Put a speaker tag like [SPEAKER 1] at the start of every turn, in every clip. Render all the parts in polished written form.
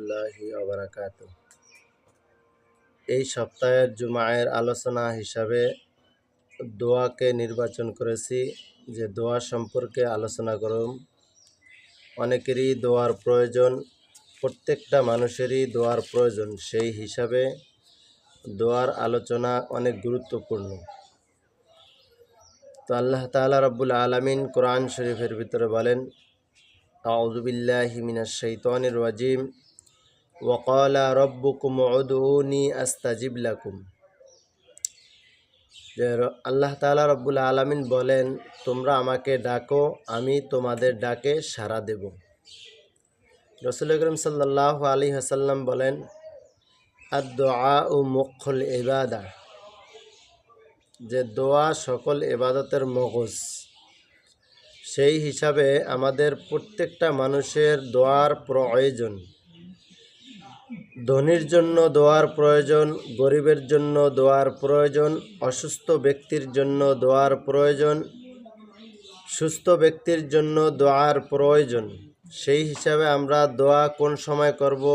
[SPEAKER 1] রহমতুল্লাহি ওয়া বারাকাতুহু। এই সপ্তাহের জুমায়ের আলোচনা হিসাবে দোয়াকে নির্বাচন করেছি, যে দোয়া সম্পর্কে আলোচনা করুন। অনেকেরই দোয়ার প্রয়োজন, প্রত্যেকটা মানুষেরই দোয়ার প্রয়োজন, সেই হিসাবে দোয়ার আলোচনা অনেক গুরুত্বপূর্ণ। তো আল্লাহ তাআলা রাব্বুল আলামিন কোরআন শরীফের ভিতরে বলেন, আউযু বিল্লাহি মিনাশ শাইতানির রাজিম, ওয়া ক্বালা রাব্বুকুম উদউনি আস্তাজিব লাকুম। যে আল্লাহ তাআলা রাব্বুল আলামিন বলেন, তোমরা আমাকে ডাকো, আমি তোমাদের ডাকে সাড়া দেব। রাসূল আকরাম সাল্লাল্লাহু আলাইহি ওয়াসাল্লাম বলেন, আদ-দুআউ মুখুল ইবাদা, যে দোয়া সকল ইবাদতের মগজ। সেই হিসাবে আমাদের প্রত্যেকটা মানুষের দোয়ার প্রয়োজন। ধনীর জন্য দোয়ার প্রয়োজন, গরিবের জন্য দোয়ার প্রয়োজন, অসুস্থ ব্যক্তির জন্য দোয়ার প্রয়োজন, সুস্থ ব্যক্তির জন্য দোয়ার প্রয়োজন। সেই হিসাবে আমরা দোয়া কোন সময় করব,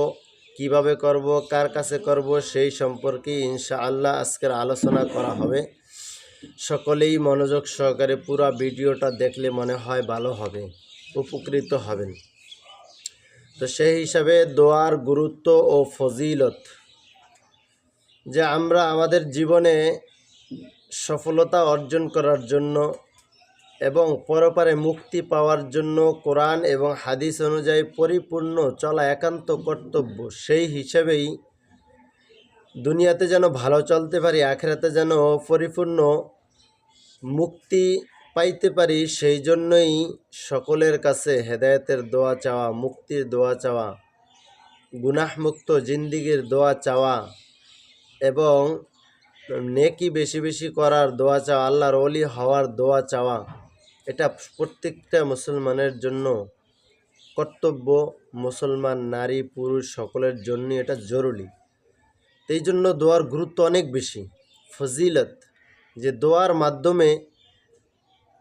[SPEAKER 1] কিভাবে করব, কার কাছে করব, সেই সম্পর্কে ইনশাআল্লাহ আজকের আলোচনা করা হবে। সকলেই মনোযোগ সহকারে পুরো ভিডিওটা দেখলে মনে হয় ভালো হবে, উপকৃত হবেন। তো সেই হিসাবে দোয়ার গুরুত্ব ও ফজিলত, যে আমরা আমাদের জীবনে সফলতা অর্জন করার জন্য এবং পরপারে মুক্তি পাওয়ার জন্য কোরআন এবং হাদিস অনুযায়ী পরিপূর্ণ চলা একান্ত কর্তব্য। সেই হিসেবেই দুনিয়াতে যেন ভালো চলতে পারি, আখিরাতে যেন পরিপূর্ণ মুক্তি পাইতে পারি, সেই জন্যই সকলের কাছে হেদায়েতের দোয়া চাওয়া, মুক্তির দোয়া চাওয়া, গুনাহমুক্ত জিন্দিগির দোয়া চাওয়া এবং নেকি বেশি বেশি করার দোয়া চাওয়া, আল্লাহর ওলি হওয়ার দোয়া চাওয়া, এটা প্রত্যেকটা মুসলমানের জন্য কর্তব্য। মুসলমান নারী পুরুষ সকলের জন্য এটা জরুরি। এই জন্য দোয়ার গুরুত্ব অনেক বেশি, ফজিলত, যে দোয়ার মাধ্যমে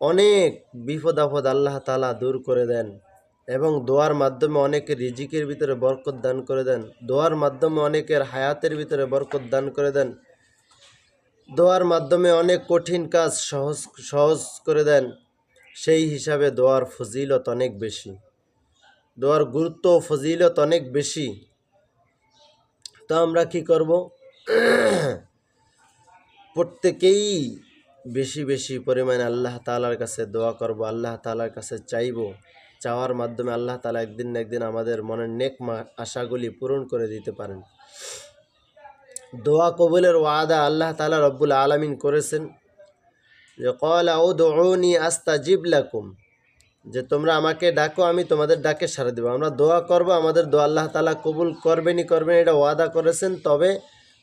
[SPEAKER 1] অনেক বিপদ আপদ আল্লাহ তাআলা দূর করে দেন এবং দোয়ার মাধ্যমে অনেকের রিজিকের ভিতরে বরকত দান করে দেন, দোয়ার মাধ্যমে অনেকের হায়াতের ভিতরে বরকত দান করে দেন, দোয়ার মাধ্যমে অনেক কঠিন কাজ সহজ করে দেন। সেই হিসাবে দোয়ার ফজিলত অনেক বেশি, দোয়ার গুরুত্ব ও ফজিলত অনেক বেশি। তো আমরা কি করব? প্রত্যেকেই বেশি বেশি পরিমাণে আল্লাহ তাআলার কাছে দোয়া করব, আল্লাহ তাআলার কাছে চাইব। চাওয়ার মাধ্যমে আল্লাহ তাআলা একদিন না একদিন আমাদের মনের নেক আশাগুলি পূরণ করে দিতে পারেন। দোয়া কবুলের ওয়াদা আল্লাহ তাআলা রব্বুল আলামিন করেছেন, যে ক্বালা উদউনি আস্তাজিব লাকুম, যে তোমরা আমাকে ডাকো, আমি তোমাদের ডাকে সাড়া দেব। আমরা দোয়া করব, আমাদের দোয়া আল্লাহ তাআলা কবুল করবেনই করবেন, এটা ওয়াদা করেছেন। তবে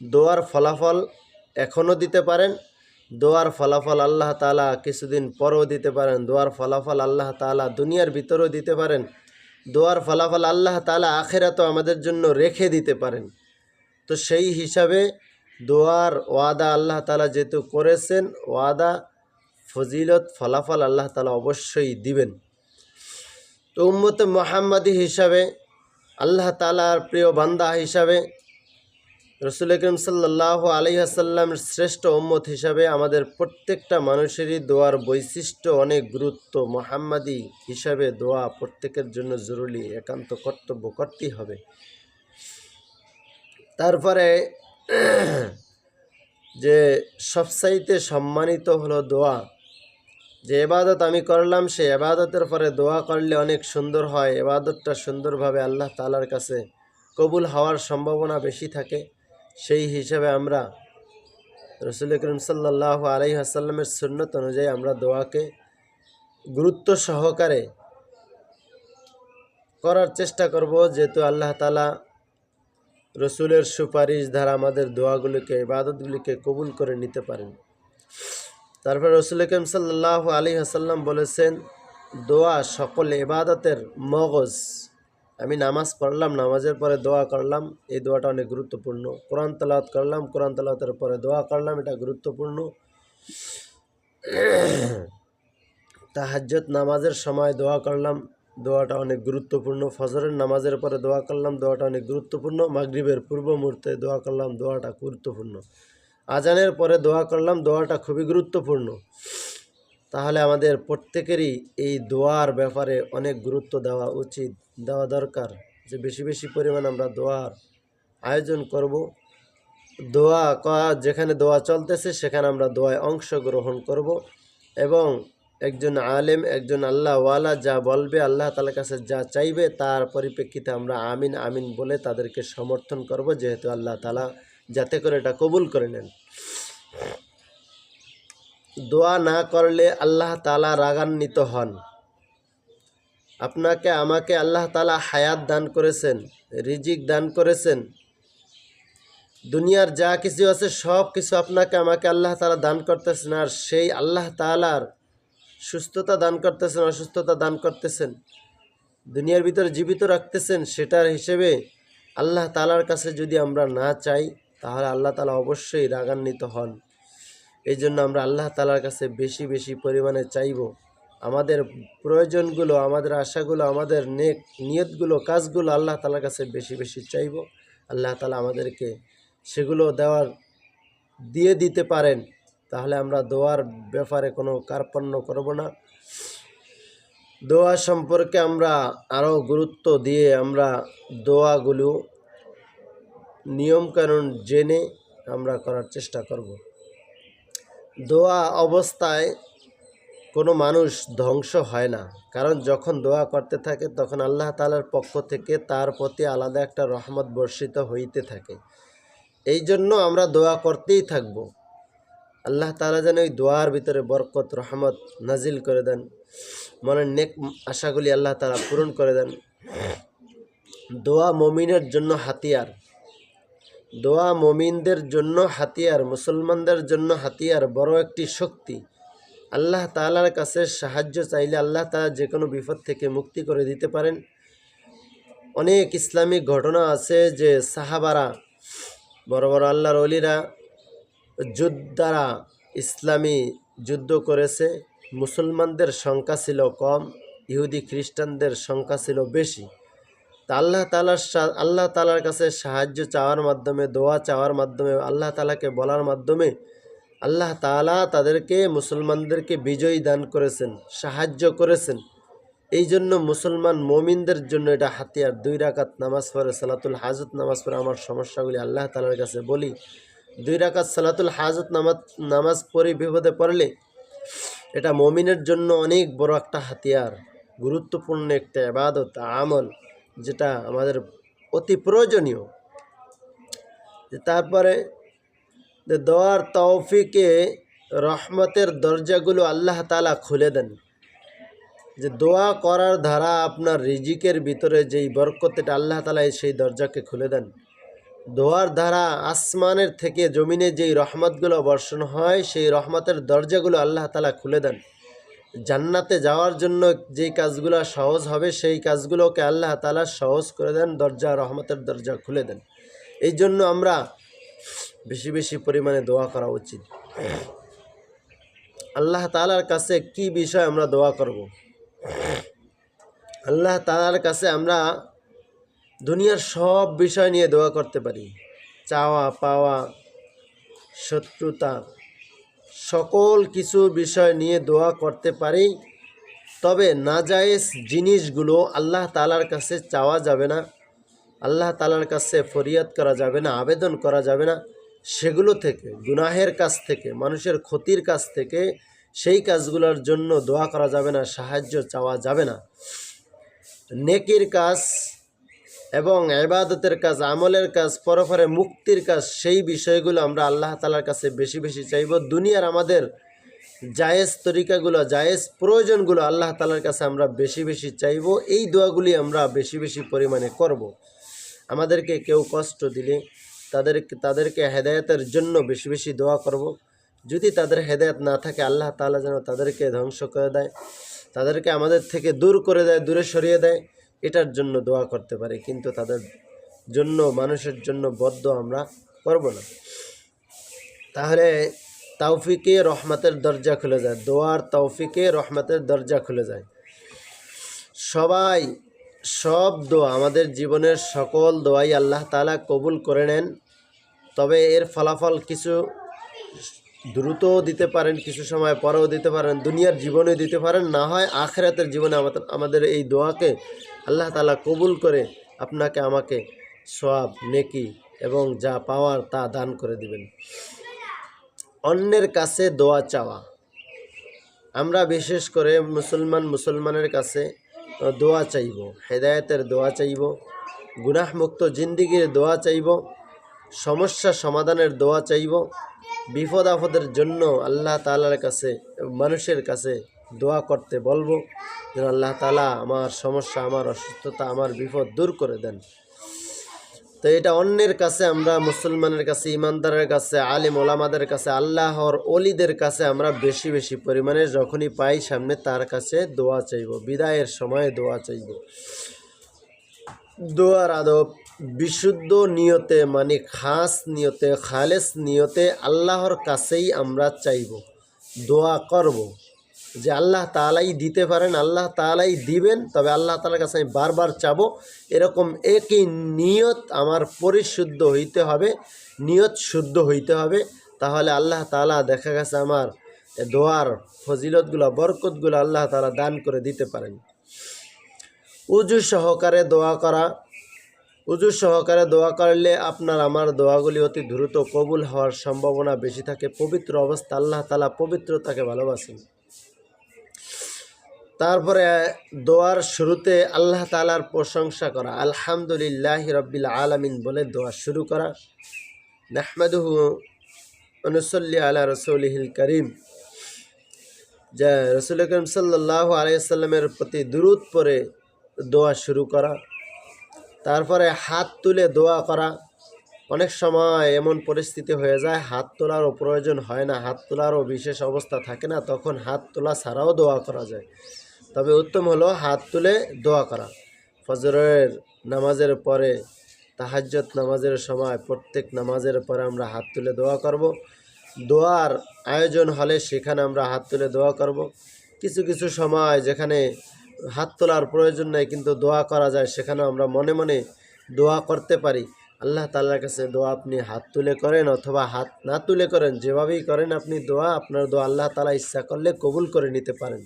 [SPEAKER 1] দোয়ার ফলাফল এখনও দিতে পারেন, দোয়ার ফলাফল আল্লাহ তাআলা কিছুদিন পরেও দিতে পারেন, দোয়ার ফলাফল আল্লাহ তাআলা দুনিয়ার ভিতরেও দিতে পারেন, দোয়ার ফলাফল আল্লাহ তাআলা আখিরাতেও আমাদের জন্য রেখে দিতে পারেন। তো সেই হিসাবে দোয়ার ওয়াদা আল্লাহ তাআলা যেহেতু করেছেন, ওয়াদা ফজিলত ফলাফল আল্লাহ তাআলা অবশ্যই দিবেন। তো উম্মতে মুহাম্মাদি হিসাবে, আল্লাহ তাআলার প্রিয় বান্দা হিসাবে, রাসূল আকরাম সাল্লাল্লাহু আলাইহি ওয়াসাল্লামের শ্রেষ্ঠ উম্মত হিসাবে আমাদের প্রত্যেকটা মানুষেরই দোয়ার বৈশিষ্ট্য অনেক গুরুত্ব। মুহাম্মাদি হিসাবে দোয়া প্রত্যেকের জন্য জরুরি, একান্ত কর্তব্য, করতেই হবে। তারপরে যে সবচাইতে সম্মানিত হলো দোয়া। যে ইবাদত আমি করলাম, সেই ইবাদতের পরে দোয়া করলে অনেক সুন্দর হয়, ইবাদতটা সুন্দরভাবে আল্লাহ তাআলার কাছে কবুল হওয়ার সম্ভাবনা বেশি থাকে। সেই হিসাবে আমরা রাসূল আকরাম সাল্লাল্লাহু আলাইহি ওয়াসাল্লামের সুন্নত অনুযায়ী আমরা দোয়াকে গুরুত্ব সহকারে করার চেষ্টা করব, যেহেতু আল্লাহ তাআলা রসুলের সুপারিশ দ্বারা আমাদের দোয়াগুলিকে, ইবাদতগুলিকে কবুল করে নিতে পারেন। তারপর রাসূল আকরাম সাল্লাল্লাহু আলাইহি ওয়াসাল্লাম বলেছেন, দোয়া সকল ইবাদতের মগজ। আমি নামাজ পড়লাম, নামাজের পরে দোয়া করলাম, এই দোয়াটা অনেক গুরুত্বপূর্ণ। কোরআন তেলাওয়াত করলাম, কোরআন তেলাওয়াতের পরে দোয়া করলাম, এটা গুরুত্বপূর্ণ। তাহাজ্জুদ নামাজের সময় দোয়া করলাম, দোয়াটা অনেক গুরুত্বপূর্ণ। ফজরের নামাজের পরে দোয়া করলাম, দোয়াটা অনেক গুরুত্বপূর্ণ। মাগরিবের পূর্ব মুহূর্তে দোয়া করলাম, দোয়াটা গুরুত্বপূর্ণ। আজানের পরে দোয়া করলাম, দোয়াটা খুবই গুরুত্বপূর্ণ। তাহলে আমাদের প্রত্যেকেরই এই দোয়ার ব্যাপারে অনেক গুরুত্ব দেওয়া উচিত, দেওয়া দরকার, যে বেশি বেশি পরিমাণ আমরা দোয়ার আয়োজন করব। দোয়া যেখানে দোয়া চলতেছে সেখানে আমরা দোয়ায় অংশগ্রহণ করব এবং একজন আলেম, একজন আল্লাহওয়ালা যা বলবে, আল্লাহ তাআলার কাছে যা চাইবে তার পরিপ্রেক্ষিতে আমরা আমিন আমিন বলে তাদেরকে সমর্থন করব, যেহেতু আল্লাহ তাআলা যাতে করে এটা কবুল করে নেন। দোয়া না করলে আল্লাহ তাআলা রাগান্বিত হন। আপনাকে আমাকে আল্লাহ তাআলা হায়াত দান করেছেন, রিজিক দান করেছেন, দুনিয়ার যা কিছু আছে সব কিছু আপনাকে আমাকে আল্লাহ তাআলা দান করতেছেন। আর সেই আল্লাহ তাআলার সুস্থতা দান করতেছেন, অসুস্থতা দান করতেছেন, দুনিয়ার ভিতরে জীবিত রাখতেছেন, সেটার হিসেবে আল্লাহ তাআলার কাছে যদি আমরা না চাই তাহলে আল্লাহ তাআলা অবশ্যই রাগান্বিত হন। এই জন্য আমরা আল্লাহ তাআলার কাছে বেশি বেশি পরিমাণে চাইব। আমাদের প্রয়োজনগুলো, আমাদের আশাগুলো, আমাদের নেক নিয়তগুলো, কাজগুলো আল্লাহ তাআলার কাছে বেশি বেশি চাইব। আল্লাহ তাআলা আমাদেরকে সেগুলো দিয়ে দিতে পারেন। তাহলে আমরা দোয়ার ব্যাপারে কোনো কার্পণ্য করব না। দোয়া সম্পর্কে আমরা আরও গুরুত্ব দিয়ে আমরা দোয়াগুলো নিয়মকানুন জেনে আমরা করার চেষ্টা করব। দোয়া অবস্থায় কোনো মানুষ ধ্বংস হয় না, কারণ যখন দোয়া করতে থাকে তখন আল্লাহ তাআলার পক্ষ থেকে তার প্রতি আলাদা একটা রহমত বর্ষিত হইতে থাকে। এই জন্য আমরা দোয়া করতেই থাকব। আল্লাহ তাআলা যেন ওই দোয়ার ভিতরে বরকত, রহমত নাজিল করে দেন, মনের নেক আশাগুলি আল্লাহ তাআলা পূরণ করে দেন। দোয়া মুমিনের জন্য হাতিয়ার, দোয়া মুমিনদের জন্য হাতিয়ার, মুসলমানদের জন্য হাতিয়ার, বড় একটি শক্তি। আল্লাহ তাআলার কাছে সাহায্য চাইলে আল্লাহ তাআলা যে কোনো বিপদ থেকে মুক্তি করে দিতে পারেন। অনেক ইসলামিক ঘটনা আছে যে সাহাবারা, বড় বড় আল্লাহর ওলিরা যোদ্ধারা ইসলামী যুদ্ধ করেছে। মুসলমানদের সংখ্যা ছিল কম, ইহুদি খ্রিস্টানদের সংখ্যা ছিল বেশি। তা আল্লাহ তাআলার কাছে সাহায্য চাওয়ার মাধ্যমে, দোয়া চাওয়ার মাধ্যমে, আল্লাহ তাআলাকে বলার মাধ্যমে আল্লাহ তাআলা তাদেরকে, মুসলমানদেরকে বিজয়ী দান করেছেন, সাহায্য করেছেন। এই জন্য মুসলমান মুমিনদের জন্য এটা হাতিয়ার। 2 রাকাত নামাজ পড়ে, সালাতুল হাজত নামাজ পড়ে আমার সমস্যাগুলি আল্লাহ তাআলার কাছে বলি। 2 রাকাত সালাতুল হাজত নামাজ পড়ে বিপদে পড়লে এটা মুমিনের জন্য অনেক বড় একটা হাতিয়ার, গুরুত্বপূর্ণ একটা ইবাদত, আমল, যেটা আমাদের অতি প্রয়োজনীয়। তারপরে দোয়ার তৌফিকে রহমতের দরজাগুলো আল্লাহ তাআলা খুলে দেন। যে দোয়া করার দ্বারা আপনার রিজিকের ভিতরে যেই বরকত, এটা আল্লাহ তাআলা সেই দরজাকে খুলে দেন। দোয়ার দ্বারা আসমানের থেকে জমিনে যেই রহমতগুলো বর্ষণ হয়, সেই রহমতের দরজাগুলো আল্লাহ তাআলা খুলে দেন। জান্নাতে যাওয়ার জন্য যেই কাজগুলো সহজ হবে সেই কাজগুলোকে আল্লাহ তাআলা সহজ করে দেন, দরজা, রহমতের দরজা খুলে দেন। এই জন্য আমরা বেশি বেশি পরিমাণে দোয়া করা উচিত। আল্লাহ তাআলার কাছে কি বিষয় আমরা দোয়া করব? আল্লাহ তাআলার কাছে আমরা দুনিয়ার সব বিষয় নিয়ে দোয়া করতে পারি। চাওয়া পাওয়া, শত্রুতা, সকল কিছু বিষয় নিয়ে দোয়া করতে পারি। তবে নাজায়েজ জিনিসগুলো আল্লাহ তাআলার কাছে চাওয়া যাবে না, আল্লাহ তাআলার কাছে ফরিয়াদ করা যাবে না, আবেদন করা যাবে না। সেগুলো থেকে, গুনাহের কাছ থেকে, মানুষের ক্ষতির কাছ থেকে, সেই কাজগুলোর জন্য দোয়া করা যাবে না, সাহায্য চাওয়া যাবে না। নেকির কাজ এবং ইবাদতের কাজ, আমলের কাজ, পরপরে মুক্তির কাজ, সেই বিষয়গুলো আমরা আল্লাহ তাআলার কাছে বেশি বেশি চাইব। দুনিয়ার আমাদের জায়েজ তরিকাগুলো, জায়েজ প্রয়োজনগুলো আল্লাহ তাআলার কাছে আমরা বেশি বেশি চাইব। এই দোয়াগুলি আমরা বেশি বেশি পরিমাণে করব। আমাদেরকে কেউ কষ্ট দিলে তাদেরকে হেদায়েতের জন্য বেশি বেশি দোয়া করব। যদি তাদের হেদায়েত না থাকে, আল্লাহ তাআলা যেন তাদেরকে ধ্বংস করে দেয়, তাদেরকে আমাদের থেকে দূর করে দেয়, দূরে সরিয়ে দেয়, এটার জন্য দোয়া করতে পারি। কিন্তু তাদের জন্য, মানুষের জন্য বদদোয়া আমরা করব না। তাহলে তৌফিকে রহমতের দরজা খুলে যায়, দোয়ার তৌফিকে রহমতের দরজা খুলে যায়। সবাই সব দোয়া, আমাদের জীবনের সকল দোয়াই আল্লাহ তাআলা কবুল করে নেন। তবে এর ফলাফল কিছু দ্রুতও দিতে পারেন, কিছু সময় পরেও দিতে পারেন, দুনিয়ার জীবনে দিতে পারেন, না হয় আখিরাতের জীবনে আমাদের এই দোয়াকে আল্লাহ তাআলা কবুল করে আপনাকে আমাকে সওয়াব, নেকি এবং যা পাওয়ার তা দান করে দিবেন। অন্যের কাছে দোয়া চাওয়া, আমরা বিশেষ করে মুসলমানের কাছে দোয়া চাইব, হেদায়েতের দোয়া চাইব, গুনাহমুক্ত জিন্দিগির দোয়া চাইব, সমস্যা সমাধানের দোয়া চাইব, বিপদ আপদের জন্য আল্লাহ তাআলার কাছে, মানুষের কাছে দোয়া করতে বলবো যেন আল্লাহ তাআলা আমার সমস্যা, আমার অসুস্থতা, আমার বিপদ দূর করে দেন। তো এটা অন্যের কাছে, আমরা মুসলমানের কাছে, ইমানদারের কাছে, আলিম ওলামাদের কাছে, আল্লাহর ওলিদের কাছে আমরা বেশি বেশি পরিমাণে যখনই পাই সামনে তার কাছে দোয়া চাইব, বিদায়ের সময় দোয়া চাইব। দোয়ার আদব বিশুদ্ধ নিয়তে, মানে খাস নিয়তে, খালেস নিয়তে আল্লাহর কাছেই আমরা চাইব, দোয়া করব যে আল্লাহ তাআলাই দিতে পারেন, আল্লাহ তাআলাই দিবেন, তবে আল্লাহ তাআলার কাছে আমি বারবার চাবো, এরকম একই নিয়ত আমার পরিশুদ্ধ হইতে হবে, নিয়ত শুদ্ধ হইতে হবে। তাহলে আল্লাহ তাআলা দেখা গেছে আমার দোয়ার ফজিলতগুলো, বরকতগুলো আল্লাহ তাআলা দান করে দিতে পারেন। উজু সহকারে দোয়া করা, উজু সহকারে দোয়া করলে আপনার আমার দোয়াগুলি অতি দ্রুত কবুল হওয়ার সম্ভাবনা বেশি থাকে। পবিত্র অবস্থা, আল্লাহ তাআলা পবিত্রতাকে ভালোবাসেন। তারপরে দোয়ার শুরুতে আল্লাহ তাআলার প্রশংসা করা, আলহামদুলিল্লাহি রাব্বিল আলামিন বলে দোয়া শুরু করা। নাহমাদুহু ওয়া নুসাল্লি আলা রাসূলিহিল কারীম, যা রাসূল করিম সাল্লাল্লাহু আলাইহি ওয়াসাল্লামের প্রতি দুরূদ পড়ে দোয়া শুরু করা। তারপরে হাত তুলে দোয়া করা। অনেক সময় এমন পরিস্থিতি হয়ে যায় হাত তোলারও প্রয়োজন হয় না, হাত তোলারও বিশেষ অবস্থা থাকে না, তখন হাত তোলা ছাড়াও দোয়া করা যায়। তবে উত্তম হলো হাত তুলে দোয়া করা। ফজরের নামাজের পরে, তাহাজ্জুদ নামাজের সময়, প্রত্যেক নামাজের পরে আমরা হাত তুলে দোয়া করব। দোয়ার আয়োজন হলে সেখানে আমরা হাত তুলে দোয়া করব। কিছু কিছু সময় যেখানে হাত তোলার প্রয়োজন নেই কিন্তু দোয়া করা যায়, সেখানেও আমরা মনে মনে দোয়া করতে পারি। আল্লাহ তাআলার কাছে দোয়া আপনি হাত তুলে করেন অথবা হাত না তুলে করেন, যেভাবেই করেন আপনি দোয়া, আপনার দোয়া আল্লাহ তাআলা ইচ্ছা করলে কবুল করে নিতে পারেন।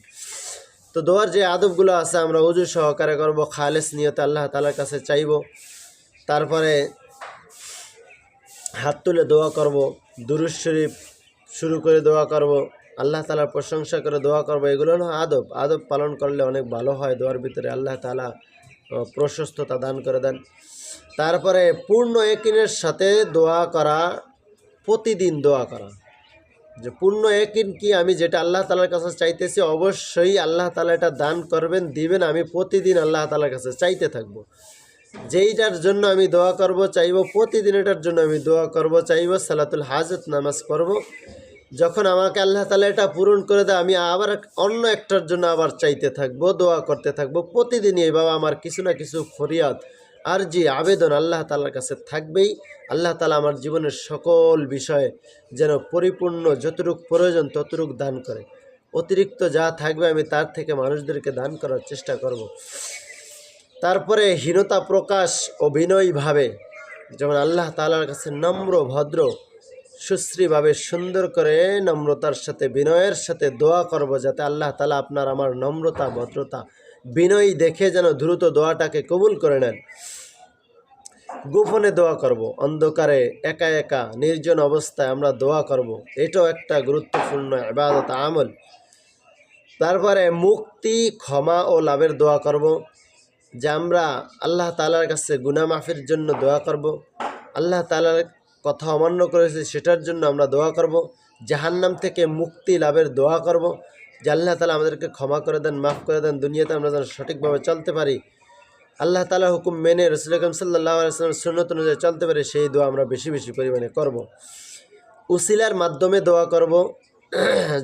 [SPEAKER 1] তো দোয়ার যে আদবগুলো আছে আমরা উজু সহকারে করব, খালেস নিয়তে আল্লাহ তাআলার কাছে চাইব। তারপরে হাত তুলে দোয়া করব, দুরূদ শরীফ শুরু করে দোয়া করব, আল্লাহ তাআলার প্রশংসা করে দোয়া করব। এগুলো হলো আদব। আদব পালন করলে অনেক ভালো হয়, দোয়ার ভিতরে আল্লাহ তাআলা প্রশস্ততা দান করে দেন। তারপরে পূর্ণ ইয়াকিনের সাথে দোয়া করা, প্রতিদিন দোয়া করা, যে পূর্ণ ইয়াকিন কি, আমি যেটা আল্লাহ তাআলার কাছে চাইতেছি অবশ্যই আল্লাহ তাআলা এটা দান করবেন, দিবেন। আমি প্রতিদিন আল্লাহ তাআলার কাছে চাইতে থাকব, যেইটার জন্য আমি দোয়া করব চাইব, প্রতিদিন এটার জন্য আমি দোয়া করব চাইব। সালাতুল হাজত নামাজ পড়ব, যখন আমাকে আল্লাহ তাআলা এটা পূরণ করে দেয় আমি আবার অন্য একটার জন্য আবার চাইতে থাকব, দোয়া করতে থাকব প্রতিদিনই। এইভাবে আমার কিছু না কিছু ফরিয়াদ, আরজি, আবেদন আল্লাহ তাআলার কাছে থাকবেই। আল্লাহ তাআলা আমার জীবনের সকল বিষয়ে যেন পরিপূর্ণ, যতটুক প্রয়োজন ততটুক দান করে। অতিরিক্ত যা থাকবে আমি তার থেকে মানুষদেরকে দান করার চেষ্টা করব। তারপরে হীনতা প্রকাশ অভিনয়ভাবে, যেমন আল্লাহ তাআলার কাছে নম্র, ভদ্র, সুশ্রীভাবে, সুন্দর করে নম্রতার সাথে, বিনয়ের সাথে দোয়া করব, যাতে আল্লাহ তাআলা আপনার আমার নম্রতা, ভদ্রতা, বিনয় দেখে যেন দ্রুত দোয়াটাকে কবুল করে নেন। গোপনে দোয়া করব, অন্ধকারে একা একা নির্জন অবস্থায় আমরা দোয়া করব, এটাও একটা গুরুত্বপূর্ণ ইবাদত, আমল। তারপরে মুক্তি, ক্ষমা ও লাভের দোয়া করব, যে আমরা আল্লাহ তাআলার কাছে গুনাহ মাফের জন্য দোয়া করব, আল্লাহ তাআলার কথা অমান্য করেছি সেটার জন্য আমরা দোয়া করব, জাহান্নাম থেকে মুক্তি লাভের দোয়া করব, যে আল্লাহ তাআলা আমাদেরকে ক্ষমা করে দেন, মাফ করে দেন, দুনিয়াতে আমরা যেন সঠিকভাবে চলতে পারি, আল্লাহ তাআলার হুকুম মেনে রাসূল আকরাম সাল্লাল্লাহু আলাইহি ওয়াসাল্লামের সুন্নাত অনুযায়ী চলতে পারি, সেই দোয়া আমরা বেশি বেশি পরিমাণে করব। উসিলার মাধ্যমে দোয়া করব,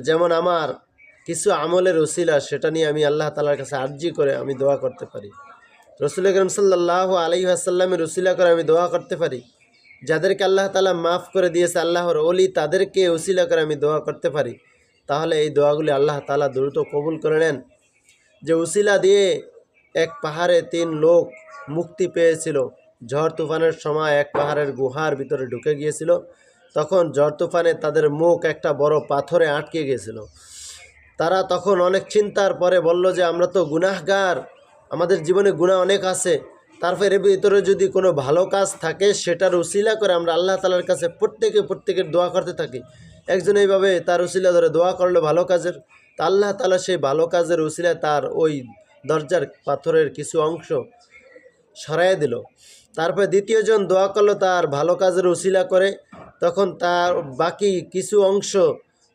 [SPEAKER 1] যেমন আমার কিছু আমলের উসিলা, সেটা নিয়ে আমি আল্লাহ তাআলার কাছে আরজি করে আমি দোয়া করতে পারি। রাসূল আকরাম সাল্লাল্লাহু আলাইহি ওয়াসাল্লামের উসিলা করে আমি দোয়া করতে পারি। যাদেরকে আল্লাহ তাআলা মাফ করে দিয়েছে, আল্লাহর ওলি, তাদেরকে উসিলা করে আমি দোয়া করতে পারি। তাহলে এই দোয়াগুলি আল্লাহ তাআলা দ্রুত কবুল করে নেন। যে উসিলা দিয়ে এক পাহাড়ে 3 লোক মুক্তি পেয়েছিল। ঝড় তুফানের সময় এক পাহাড়ের গুহার ভিতরে ঢুকে গিয়েছিল। তখন ঝড় তুফানে তাদের মুখ একটা বড় পাথরে আটকে গিয়েছিল। তারা তখন অনেক চিন্তার পরে বলল যে আমরা তো গুনাহগার, আমাদের জীবনে গুনাহ অনেক আছে, তারপরে ভিতরে যদি কোনো ভালো কাজ থাকে সেটার উসিলা করে আমরা আল্লাহ তাআলার কাছে প্রত্যেকের দোয়া করতে থাকি। একজন এইভাবে তার উসিলা ধরে দোয়া করলো ভালো কাজের, তা আল্লাহ তাআলা সেই ভালো কাজের উসিলায় তার ওই দরজার পাথরের কিছু অংশ সরাইয়া দিল। তারপরে দ্বিতীয়জন দোয়া করলো তার ভালো কাজের উসিলা করে, তখন তার বাকি কিছু অংশ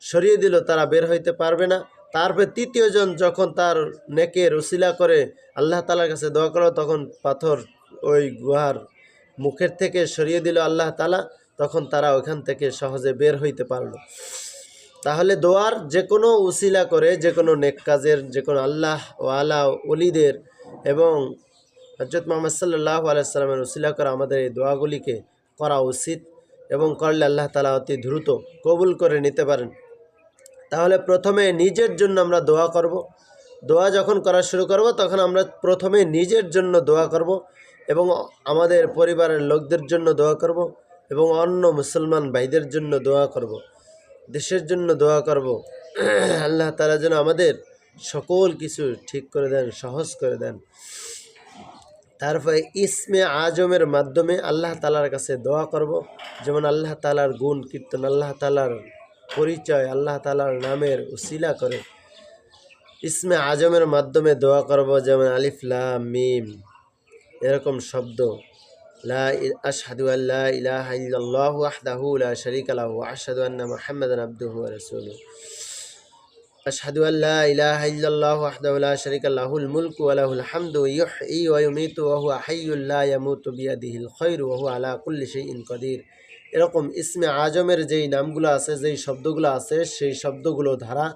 [SPEAKER 1] সরিয়ে দিল, তারা বের হইতে পারবে না। তারপরে তৃতীয়জন যখন তার নেকের উসিলা করে আল্লাহ তাআলার কাছে দোয়া করলো, তখন পাথর ওই গুহার মুখের থেকে সরিয়ে দিল আল্লাহ তাআলা, তখন তারা ওইখান থেকে সহজে বের হইতে পারলো। তাহলে দোয়ার যে কোনো উসিলা করে, যে কোনো নেক কাজের, যে কোনো আল্লাহ ও আলা ওলিদের এবং হযরত মুহাম্মদ সাল্লাল্লাহু আলাইহি সাল্লামের উসিলা করে আমাদের এই দোয়াগুলিকে করা উচিত, এবং করলে আল্লাহ তাআলা অতি দ্রুত কবুল করে নিতে পারেন। তাহলে প্রথমে নিজের জন্য আমরা দোয়া করব। দোয়া যখন করা শুরু করব তখন আমরা প্রথমে নিজের জন্য দোয়া করব এবং আমাদের পরিবারের লোকদের জন্য দোয়া করব এবং অন্য মুসলমান ভাইদের জন্য দোয়া করব, দেশের জন্য দোয়া করব। আল্লাহ তাআলা যেন আমাদের সকল কিছু ঠিক করে দেন, সহজ করে দেন। তারপরে ইসমে আজমের মাধ্যমে আল্লাহ তাআলার কাছে দোয়া করব, যেমন আল্লাহ তাআলার গুণ কীর্তন, আল্লাহ তাআলার পরিচয়, আল্লাহ তাআলার নামের উসিলা করে ইসমে আজমের মাধ্যমে দোয়া করব, যেমন আলিফ লাম মিম এরকম শব্দ। আশহাদু আল্লা ইলাহা ইল্লাল্লাহু ওয়াহদাহু লা শারীকা লাহু ওয়া আশহাদু আন্না মুহাম্মাদান আবদুহু ওয়া রাসূলুহু। আশহাদু আল্লা ইলাহা ইল্লাল্লাহু ওয়াহদাহু লা শারীকা লাহুল মুলকু ওয়া লাহুল হামদু ইউহয়ী ওয়া ইউমীতু ওয়া হুয়া হাইয়্যুল লা ইয়ামুতু বিয়াদিহিল খায়রু ওয়া হুয়া আলা কুল্লি শাইইন কাদির। এরকম ইসমে আজমের যেই নামগুলো আছে, যেই শব্দগুলো আছে, সেই শব্দগুলো ধারা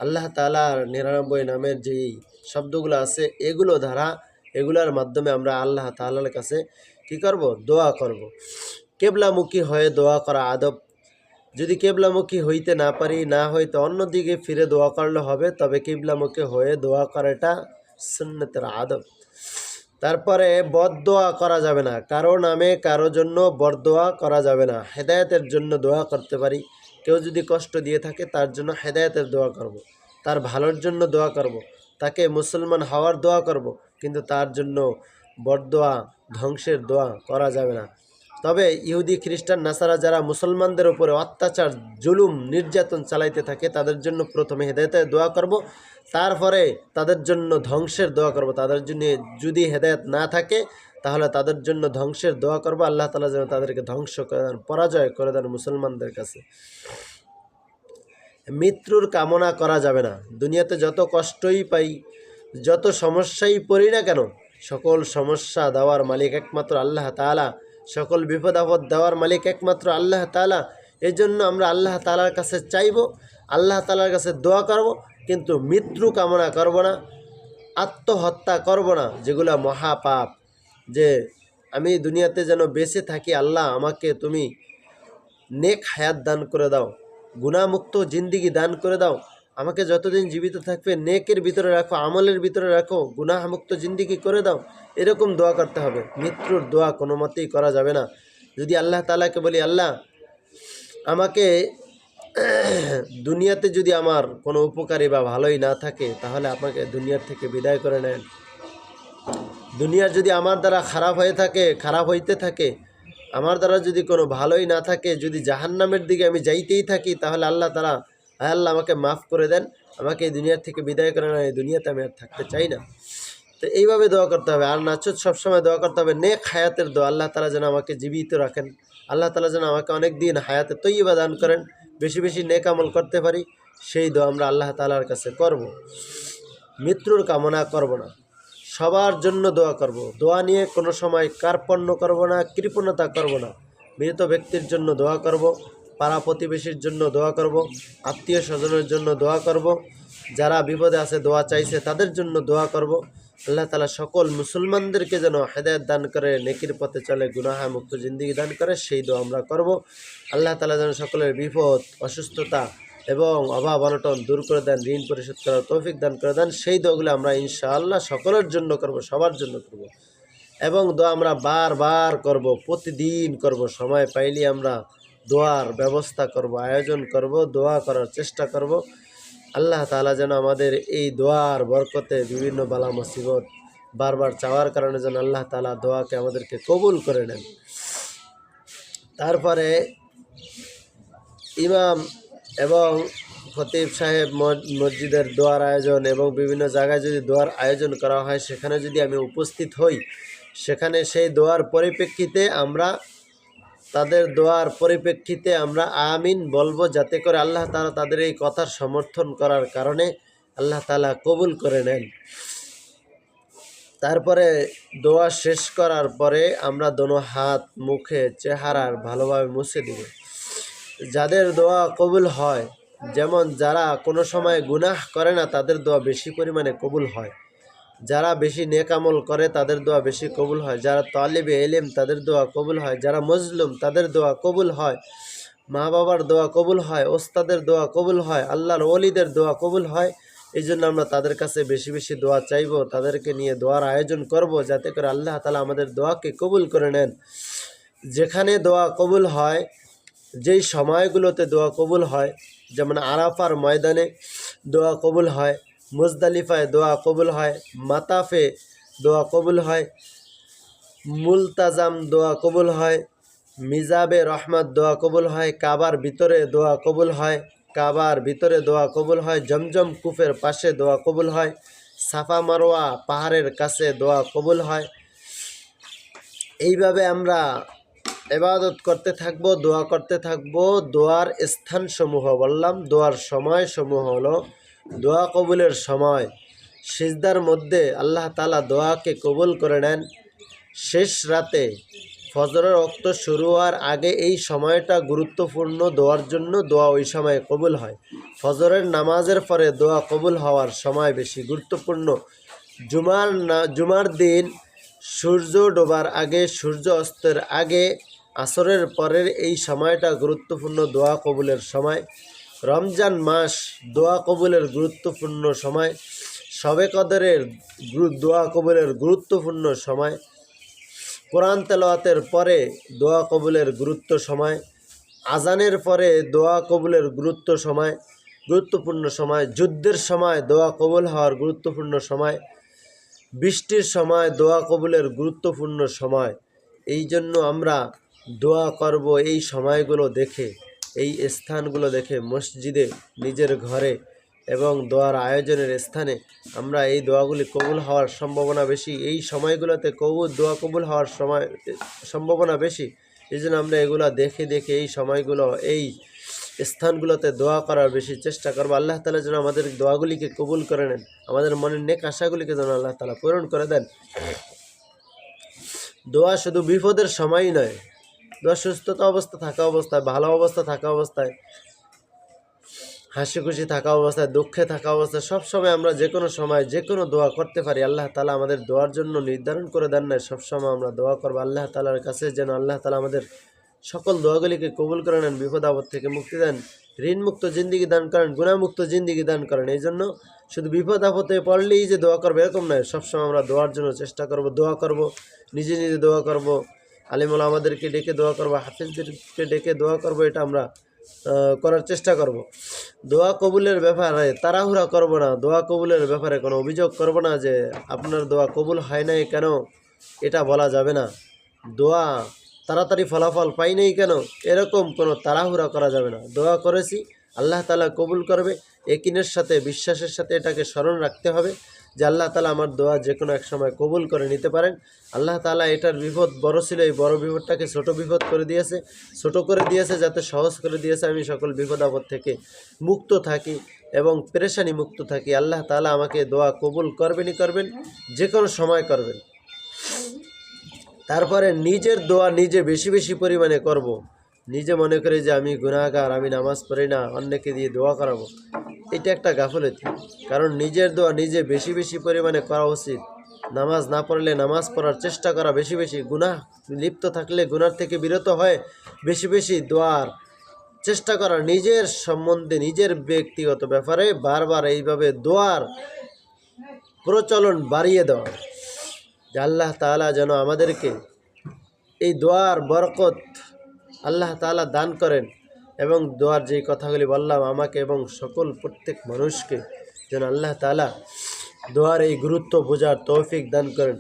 [SPEAKER 1] আল্লাহ তাআলার 99 নামের যেই শব্দগুলো আছে এগুলো ধারা, এগুলোর মাধ্যমে আমরা আল্লাহ তাআলার কাছে কী করব? দোয়া করব। কেবলামুখী হয়ে দোয়া করা আদব। যদি কেবলামুখী হইতে না পারি, না হয়তো অন্যদিকে ফিরে দোয়া করলে হবে, তবে কেবলামুখী হয়ে দোয়া করাটা সুন্নতের আদব। তারপরে বদদোয়া করা যাবে না, কারো নামে কারো জন্য বদদোয়া করা যাবে না। হেদায়েতের জন্য দোয়া করতে পারি। কেউ যদি কষ্ট দিয়ে থাকে তার জন্য হেদায়েতের দোয়া করব, তার ভালোর জন্য দোয়া করব, তাকে মুসলমান হওয়ার দোয়া করব, কিন্তু তার জন্য বদদোয়া, ধ্বংসের দোয়া করা যাবে না। তবে ইহুদি খ্রিস্টান নাসারা যারা মুসলমানদের উপরে অত্যাচার, জুলুম, নির্যাতন চালাইতে থাকে তাদের জন্য প্রথমে হেদায়েতের দোয়া করব, তারপরে তাদের জন্য ধ্বংসের দোয়া করব। তাদের জন্য যদি হেদায়েত না থাকে তাহলে তাদের জন্য ধ্বংসের দোয়া করব, আল্লাহ তাআলা যেন তাদেরকে ধ্বংস করে দেন, পরাজয় করে দেন মুসলমানদের কাছে। মৃত্যুর কামনা করা যাবে না। দুনিয়াতে যত কষ্টই পাই, যত সমস্যাই পড়ি না কেন, সকল সমস্যা দেওয়ার মালিক একমাত্র আল্লাহ তাআলা, সকল বিপদ আপদ দেওয়ার মালিক একমাত্র আল্লাহ তাআলা। এই জন্য আমরা আল্লাহ তাআলার কাছে চাইব, আল্লাহ তাআলার কাছে দোয়া করব, কিন্তু মৃত্যু কামনা করব না, আত্মহত্যা করব না, যেগুলা মহাপাপ। যে আমি দুনিয়াতে যেন বেঁচে থাকি, আল্লাহ আমাকে তুমি নেক হায়াত দান করে দাও, গুনাহমুক্ত জিন্দিগি দান করে দাও, আমাকে যতদিন জীবিত থাকবে নেকের ভিতরে রাখো, আমলের ভিতরে রাখো, গুনাহমুক্ত জিন্দিগি করে দাও, এরকম দোয়া করতে হবে। মৃত্যুর দোয়া কোনো মতেই করা যাবে না। যদি আল্লাহ তাআলাকে বলি, আল্লাহ আমাকে দুনিয়াতে যদি আমার কোনো উপকারী বা ভালোই না থাকে তাহলে আমাকে দুনিয়ার থেকে বিদায় করে নেন। দুনিয়ার যদি আমার দ্বারা খারাপ হইতে থাকে, আমার দ্বারা যদি কোনো ভালোই না থাকে, যদি জাহান্নামের দিকে আমি যাইতেই থাকি, তাহলে আল্লাহ তাআলা, হায় আল্লাহ আমাকে মাফ করে দেন, আমাকে এই দুনিয়ার থেকে বিদায় করে নেন, এই দুনিয়াতে আমি আর থাকতে চাই না। তো এইভাবে দোয়া করতে হবে। আর নাচুত সবসময় দোয়া করতে হবে নেক হায়াতের দোয়া, আল্লাহ তাআলা যেন আমাকে জীবিত রাখেন, আল্লাহ তাআলা যেন আমাকে অনেক দিন হায়াতে তৈয়বা দান করেন, বেশি বেশি নেক আমল করতে পারি, সেই দোয়া আমরা আল্লাহ তাআলার কাছে করব। মৃত্যুর কামনা করব না, সবার জন্য দোয়া করব। দোয়া নিয়ে কোনো সময় কার্পণ্য করব না, কৃপণতা করব না। মৃত ব্যক্তির জন্য দোয়া করব, পাড়া প্রতিবেশীর জন্য দোয়া করব, আত্মীয় স্বজনের জন্য দোয়া করব, যারা বিপদে আছে দোয়া চাইছে তাদের জন্য দোয়া করব। আল্লাহ তাআলা সকল মুসলমানদেরকে যেন হেদায়েত দান করে, নেকির পথে চলে, গুনাহ মুক্ত জিন্দেগি দান করে, সেই দোয়া আমরা করব। আল্লাহ তাআলা যেন সকলের বিপদ, অসুস্থতা, এবং অভাব অনটন দূর করে দেন, ঋণ পরিশোধ করার তৌফিক দান করে দেন। সেই দোয়াগুলো আমরা ইনশাআল্লাহ সকলের জন্য করব, সবার জন্য করব। এবং দোয়া আমরা বারবার করব, প্রতিদিন করব, সময় পাইলে আমরা দোয়ার ব্যবস্থা করব, আয়োজন করব, দোয়া করার চেষ্টা করব। আল্লাহ তাআলা যেন আমাদের এই দোয়ার বরকতে বিভিন্ন বালা মুসিবত বারবার চাওয়ার কারণে যেন আল্লাহ তাআলা দোয়াকে আমাদেরকে কবুল করে নেন। তারপরে ইমাম এবং খতিব সাহেব মসজিদের দোয়ার আয়োজন এবং বিভিন্ন জায়গায় যদি দোয়ার আয়োজন করা হয়, সেখানে যদি আমি উপস্থিত হই, সেখানে সেই দোয়ার পরিপ্রেক্ষিতে আমরা তাদের দোয়ার পরিপ্রেক্ষিতে আমরা আমিন বলবো, যাতে করে আল্লাহ তাআলা তাদের এই কথার সমর্থন করার কারণে আল্লাহ তাআলা কবুল করে নেন। তারপরে দোয়া শেষ করার পরে আমরা দোনো হাত মুখে চেহারার ভালোভাবে মুছে দিব। যাদের দোয়া কবুল হয়, যেমন যারা কোনো সময় গুনাহ করে না, তাদের দোয়া বেশি পরিমাণে কবুল হয়। যারা বেশি নেক আমল করে তাদের দোয়া বেশি কবুল হয়। যারা তালিবে ইলম তাদের দোয়া কবুল হয়। যারা মজলুম তাদের দোয়া কবুল হয়। মা বাবার দোয়া কবুল হয়, ওস্তাদের দোয়া কবুল হয়, আল্লাহর ওলিদের দোয়া কবুল হয়। এই জন্য আমরা তাদের কাছে বেশি বেশি দোয়া চাইব, তাদেরকে নিয়ে দোয়ার আয়োজন করব, যাতে করে আল্লাহ তাআলা আমাদের দোয়াকে কবুল করে নেন। যেখানে দোয়া কবুল হয়, যেই সময়গুলোতে দোয়া কবুল হয়, যেমন আরাফার ময়দানে দোয়া কবুল হয়, মুজদালিফায় দোয়া কবুল হয়, মাতাফে দোয়া কবুল হয়, মুলতাজাম দোয়া কবুল হয়, মিজাবে রহমত দোয়া কবুল হয়, কাবার ভিতরে দোয়া কবুল হয়, কাবার ভিতরে দোয়া কবুল হয়, জমজম কূপের পাশে দোয়া কবুল হয়, সাফা মারওয়া পাহাড়ের কাছে দোয়া কবুল হয়। এইভাবে আমরা ইবাদত করতে থাকবো, দোয়া করতে থাকবো। দোয়ার স্থানসমূহ বললাম, দোয়ার সময়সমূহ হলো দোয়া কবুলের সময়। সিজদার মধ্যে আল্লাহ তাআলা দোয়াকে কবুল করে নেন। শেষ রাতে ফজরের ওয়াক্ত শুরু হওয়ার আগে এই সময়টা গুরুত্বপূর্ণ দোয়ার জন্য, দোয়া ওই সময় কবুল হয়। ফজরের নামাজের পরে দোয়া কবুল হওয়ার সময় বেশি গুরুত্বপূর্ণ। জুমার দিন সূর্য ডোবার আগে, সূর্য অস্তের আগে, আসরের পরের এই সময়টা গুরুত্বপূর্ণ দোয়া কবুলের সময়। রমজান মাস দোয়া কবুলের গুরুত্বপূর্ণ সময়। শবে কদরের দোয়া কবুলের গুরুত্বপূর্ণ সময়। কোরআন তেলাওয়াতের পরে দোয়া কবুলের গুরুত্ব সময়। আজানের পরে দোয়া কবুলের গুরুত্বপূর্ণ সময়। যুদ্ধের সময় দোয়া কবুল হওয়ার গুরুত্বপূর্ণ সময়। বৃষ্টির সময় দোয়া কবুলের গুরুত্বপূর্ণ সময়। এই জন্য আমরা দোয়া করব এই সময়গুলো দেখে, এই স্থানগুলো দেখে, মসজিদে, নিজের ঘরে এবং দোয়ার আয়োজনের স্থানে আমরা এই দোয়াগুলি কবুল হওয়ার সম্ভাবনা বেশি। এই সময়গুলোতে দোয়া কবুল হওয়ার সম্ভাবনা বেশি। এই জন্য আমরা এগুলো দেখে দেখে এই সময়গুলো, এই স্থানগুলোতে দোয়া করার বেশি চেষ্টা করবো। আল্লাহ তাআলা যেন আমাদের দোয়াগুলিকে কবুল করে নেন, আমাদের মনের নেক আশাগুলিকে যেন আল্লাহ তাআলা পূরণ করে দেন। দোয়া শুধু বিপদের সময়ই নয়, দোয়া সুস্থতা অবস্থা থাকা অবস্থায়, ভালো অবস্থা থাকা অবস্থায়, হাসি খুশি থাকা অবস্থায়, দুঃখে থাকা অবস্থায়, সবসময় আমরা যে কোনো সময় যে কোনো দোয়া করতে পারি। আল্লাহ তাআলা আমাদের দোয়ার জন্য নির্ধারণ করে দেন না, সবসময় আমরা দোয়া করবো আল্লাহ তাআলার কাছে, যেন আল্লাহ তাআলা আমাদের সকল দোয়াগুলিকে কবুল করে নেন, বিপদ আপদ থেকে মুক্তি দেন, ঋণমুক্ত জিন্দিগি দান করেন, গুনাহমুক্ত জিন্দিগি দান করেন। এই জন্য শুধু বিপদ আপদে পড়লেই যে দোয়া করবো এরকম নয়, সবসময় আমরা দোয়ার জন্য চেষ্টা করব, দোয়া করব, নিজে নিজে দোয়া করব, আলিমুল আমাদেরকে ডেকে দোয়া করব, হাফিজদেরকে ডেকে দোয়া করব। এটা আমরা করার চেষ্টা করব। দোয়া কবুলের ব্যাপারে তাড়াহুড়া করব না, দোয়া কবুলের ব্যাপারে কোনো অভিযোগ করব না যে আপনার দোয়া কবুল হয় নাই কেন, এটা বলা যাবে না। দোয়া তাড়াতাড়ি ফলাফল পাই নাই কেন, এরকম কোনো তাড়াহুড়া করা যাবে না। দোয়া করেছি, আল্লাহ তাআলা কবুল করবে, ইয়াকিনের সাথে, বিশ্বাসের সাথে এটাকে স্মরণ রাখতে হবে যে আল্লাহ তাআলা আমার দোয়া যে কোনো এক সময় কবুল করে নিতে পারেন। আল্লাহ তাআলা এটার বিপদ বড় ছিল, এই বড় বিপদটাকে ছোট বিপদ করে দিয়েছে, ছোট করে দিয়েছে, যাতে সহজ করে দিয়েছে আমি সকল বিপদ আপদ থেকে মুক্ত থাকি এবং পেরেশানি মুক্ত থাকি। আল্লাহ তাআলা আমাকে দোয়া কবুল করবেনই করবেন, যে কোনো সময় করবেন। তারপরে নিজের দোয়া নিজে বেশি বেশি পরিমাণে করব। নিজে মনে করি যে আমি গুনাহগার, আমি নামাজ পড়ি না, অন্যকে দিয়ে দোয়া করাবো, এটা একটা গাফলতি। কারণ নিজের দোয়া নিজে বেশি বেশি পরিমাণে করা উচিত। নামাজ না পড়লে নামাজ পড়ার চেষ্টা করা বেশি বেশি, গুনাহ লিপ্ত থাকলে গুনার থেকে বিরত হয়ে বেশি বেশি দোয়ার চেষ্টা করা নিজের সম্বন্ধে নিজের ব্যক্তিগত ব্যাপারে বারবার এইভাবে দোয়ার প্রচলন বাড়িয়ে দেওয়া, যে আল্লাহ তাআলা যেন আমাদেরকে এই দোয়ার বরকত আল্লাহ তাআলা দান করেন, এবং দোয়ার যেই কথাগুলি বললাম আমাকে এবং সকল প্রত্যেক মানুষকে যেন আল্লাহ তাআলা দোয়ার এই গুরুত্ব বোঝার তৌফিক দান করেন।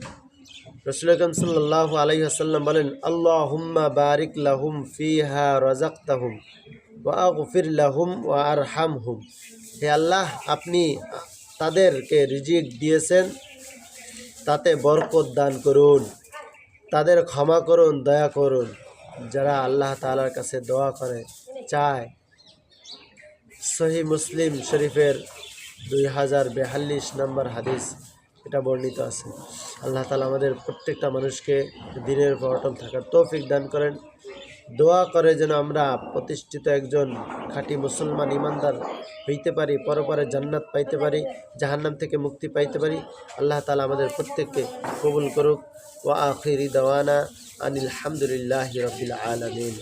[SPEAKER 1] রাসূল আকরাম সাল্লাল্লাহু আলাইহি ওয়াসাল্লাম বলেন, আল্লাহুম্মা বারিক লাহুম ফিহা রাযাকতাহুম ওয়া আগফির লাহুম ওয়া আরহামহুম। হে আল্লাহ, আপনি তাদেরকে রিজিক দিয়েছেন, তাতে বরকত দান করুন, তাদের ক্ষমা করুন, দয়া করুন। যারা আল্লাহ তাআলার কাছে দোয়া করে চায়, সহিহ মুসলিম শরীফের 2042 নম্বর হাদিস এটা বর্ণিত আছে। আল্লাহ তাআলা আমাদের প্রত্যেকটা মানুষকে দিনের উপর অটল থাকার তৌফিক দান করেন। দোয়া করে যেন আমরা প্রতিষ্ঠিত একজন খাঁটি মুসলমান ইমানদার হইতে পারি, পরপরে জান্নাত পাইতে পারি, জাহান্নাম থেকে মুক্তি পাইতে পারি। আল্লাহ তাআলা আমাদের প্রত্যেককে কবুল করুক। ওয়া আখিরি দাওয়ানা আনিল হামদুলিল্লাহি রাব্বিল আলামিন।